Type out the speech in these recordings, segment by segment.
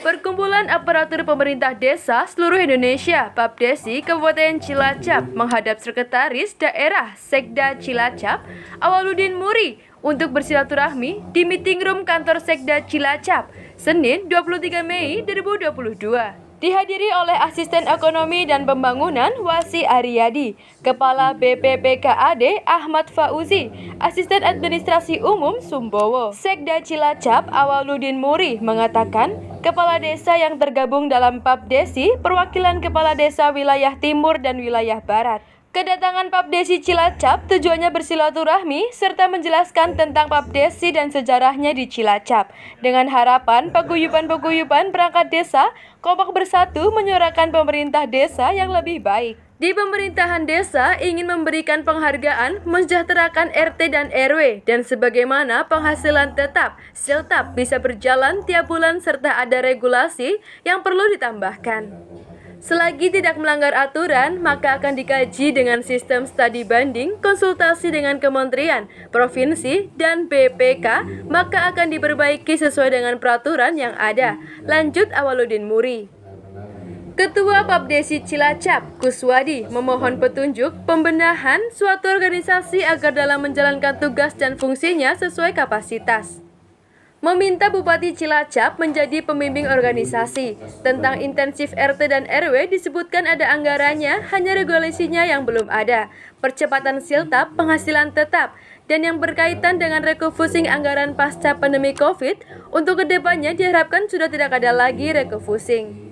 Perkumpulan Aparatur Pemerintah Desa seluruh Indonesia (Papdesi) Kabupaten Cilacap menghadap Sekretaris Daerah Sekda Cilacap, Awaludin Muri, untuk bersilaturahmi di meeting room kantor Sekda Cilacap, Senin 23 Mei 2022. Dihadiri oleh Asisten Ekonomi dan Pembangunan Wasi Aryadi, Kepala BPPKAD Ahmad Fauzi, Asisten Administrasi Umum Sumbowo. Sekda Cilacap Awaludin Muri mengatakan, kepala desa yang tergabung dalam Papdesi perwakilan kepala desa wilayah timur dan wilayah barat. Kedatangan Papdesi Cilacap tujuannya bersilaturahmi serta menjelaskan tentang Papdesi dan sejarahnya di Cilacap, dengan harapan paguyuban-paguyuban perangkat desa kompak bersatu menyuarakan pemerintah desa yang lebih baik. Di pemerintahan desa ingin memberikan penghargaan mensejahterakan RT dan RW dan sebagaimana penghasilan tetap siltap bisa berjalan tiap bulan serta ada regulasi yang perlu ditambahkan. Selagi tidak melanggar aturan, maka akan dikaji dengan sistem studi banding, konsultasi dengan kementerian, provinsi, dan BPK, maka akan diperbaiki sesuai dengan peraturan yang ada. Lanjut Awaludin Muri. Ketua Papdesi Cilacap, Kuswadi, memohon petunjuk pembenahan suatu organisasi agar dalam menjalankan tugas dan fungsinya sesuai kapasitas. Meminta Bupati Cilacap menjadi pembimbing organisasi. Tentang intensif RT dan RW disebutkan ada anggarannya, hanya regulasinya yang belum ada. Percepatan siltap, penghasilan tetap, dan yang berkaitan dengan refocusing anggaran pasca pandemi COVID, untuk kedepannya diharapkan sudah tidak ada lagi refocusing.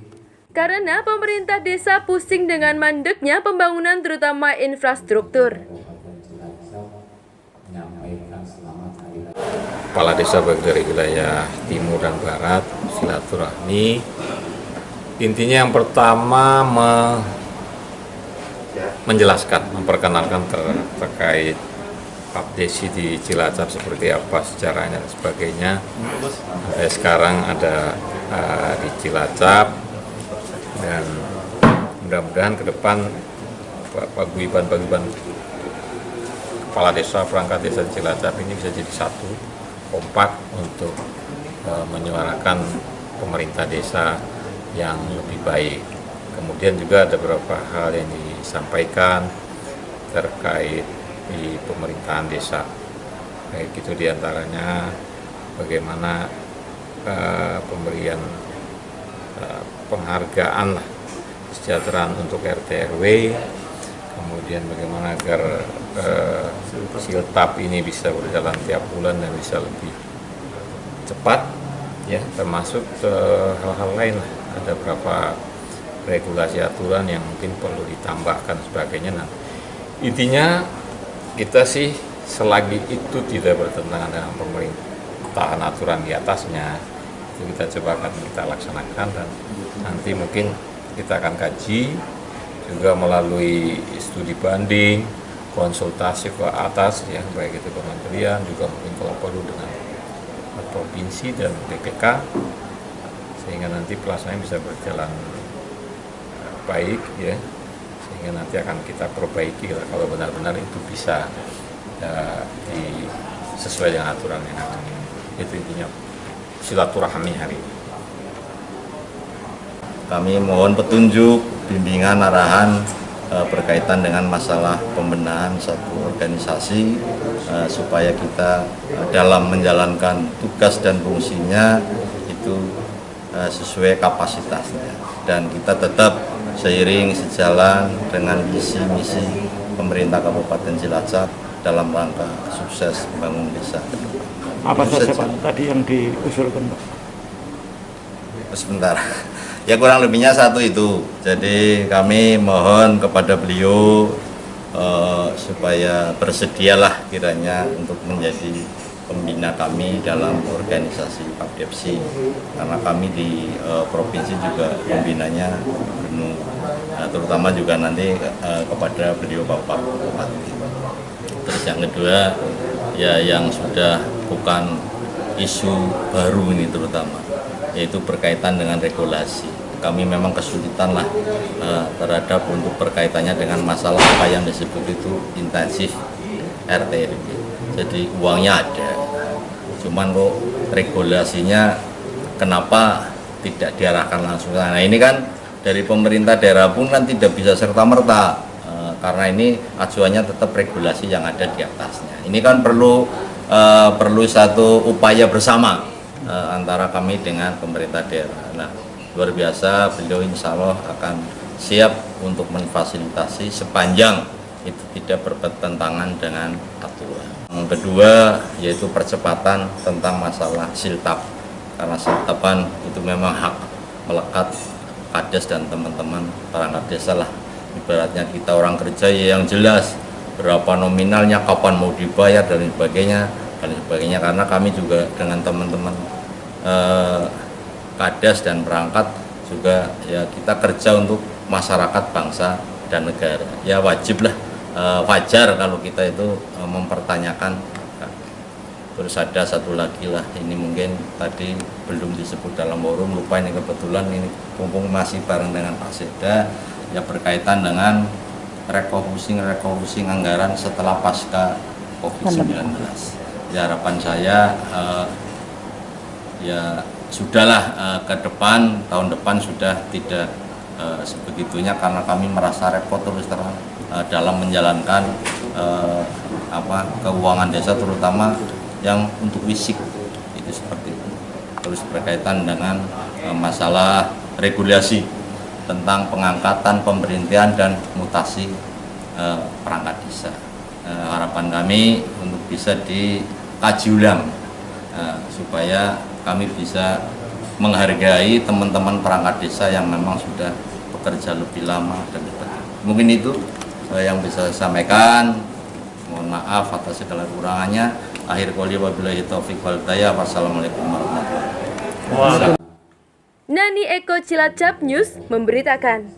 Karena pemerintah desa pusing dengan mandeknya pembangunan terutama infrastruktur. Kepala desa baik dari wilayah timur dan barat silaturahmi. Intinya yang pertama menjelaskan, memperkenalkan terkait Papdesi di Cilacap seperti apa sejarahnya dan sebagainya. Sekarang ada di Cilacap dan mudah-mudahan ke depan paguyuban kepala desa, perangkat desa di Cilacap ini bisa jadi satu, kompak untuk menyuarakan pemerintah desa yang lebih baik. Kemudian juga ada beberapa hal yang disampaikan terkait di pemerintahan desa. Baik itu diantaranya bagaimana pemberian penghargaan kesejahteraan untuk RT RW, kemudian bagaimana agar siltap ini bisa berjalan tiap bulan dan bisa lebih cepat, ya, termasuk hal-hal lain. Ada beberapa regulasi aturan yang mungkin perlu ditambahkan sebagainya. Nah, intinya kita sih selagi itu tidak bertentangan dengan pemerintahan aturan di atasnya, itu kita coba akan kita laksanakan dan nanti mungkin kita akan kaji juga melalui studi banding, konsultasi ke atas, ya, baik itu kementerian, juga mungkin kalau perlu dengan provinsi dan BPK, sehingga nanti pelaksanaan bisa berjalan baik, ya, sehingga nanti akan kita perbaiki kalau benar-benar itu bisa sesuai dengan aturan yang ada. Itu intinya silaturahmi hari ini. Kami mohon petunjuk, bimbingan, arahan berkaitan dengan masalah pembenahan satu organisasi supaya kita dalam menjalankan tugas dan fungsinya itu sesuai kapasitasnya, dan kita tetap seiring sejalan dengan visi misi pemerintah Kabupaten Cilacap dalam rangka sukses membangun desa. Apa saja Pak tadi yang diusulkan Pak? Sebentar. Ya, kurang lebihnya satu itu. Jadi kami mohon kepada beliau supaya bersedialah kiranya untuk menjadi pembina kami dalam organisasi Papdesi, karena kami di provinsi juga pembinanya penuh, terutama juga nanti kepada beliau Bapak Bupati. Terus yang kedua, ya, yang sudah bukan isu baru ini terutama, yaitu berkaitan dengan regulasi. Kami memang kesulitan lah terhadap untuk berkaitannya dengan masalah apa yang disebut itu intensif RT RW. Jadi uangnya ada, cuman kok regulasinya kenapa tidak diarahkan langsung. Nah ini kan dari pemerintah daerah pun kan tidak bisa serta-merta, karena ini acuannya tetap regulasi yang ada di atasnya. Ini kan perlu satu upaya bersama antara kami dengan pemerintah daerah. Nah luar biasa, beliau insya Allah akan siap untuk memfasilitasi sepanjang itu tidak bertentangan dengan aturan. Yang kedua yaitu percepatan tentang masalah siltap, karena siltapan itu memang hak melekat Kades dan teman-teman perangkat desa lah. Ibaratnya kita orang kerja ya yang jelas berapa nominalnya, kapan mau dibayar dan sebagainya, karena kami juga dengan teman-teman Kades dan perangkat juga ya kita kerja untuk masyarakat, bangsa dan negara. Ya wajiblah, wajar kalau kita itu mempertanyakan. Terus ada satu lagi lah, ini mungkin tadi belum disebut dalam forum, lupa ini kebetulan ini mumpung masih bareng dengan Pak Sekda, ya berkaitan dengan refocusing anggaran setelah pasca COVID-19. Ya harapan saya ya sudahlah, ke depan, tahun depan sudah tidak sebegitunya, karena kami merasa repot terus terang dalam menjalankan keuangan desa, terutama yang untuk fisik itu seperti itu. Terus berkaitan dengan masalah regulasi tentang pengangkatan, pemberhentian dan mutasi perangkat desa. Harapan kami untuk bisa dikaji ulang supaya kami bisa menghargai teman-teman perangkat desa yang memang sudah bekerja lebih lama dan sebagainya. Mungkin itu yang bisa saya sampaikan. Mohon maaf atas segala kekurangannya. Akhir qouli wabillahi taufiq wal hidayah. Wassalamualaikum warahmatullahi wabarakatuh. Nani Eko Cilacap News memberitakan.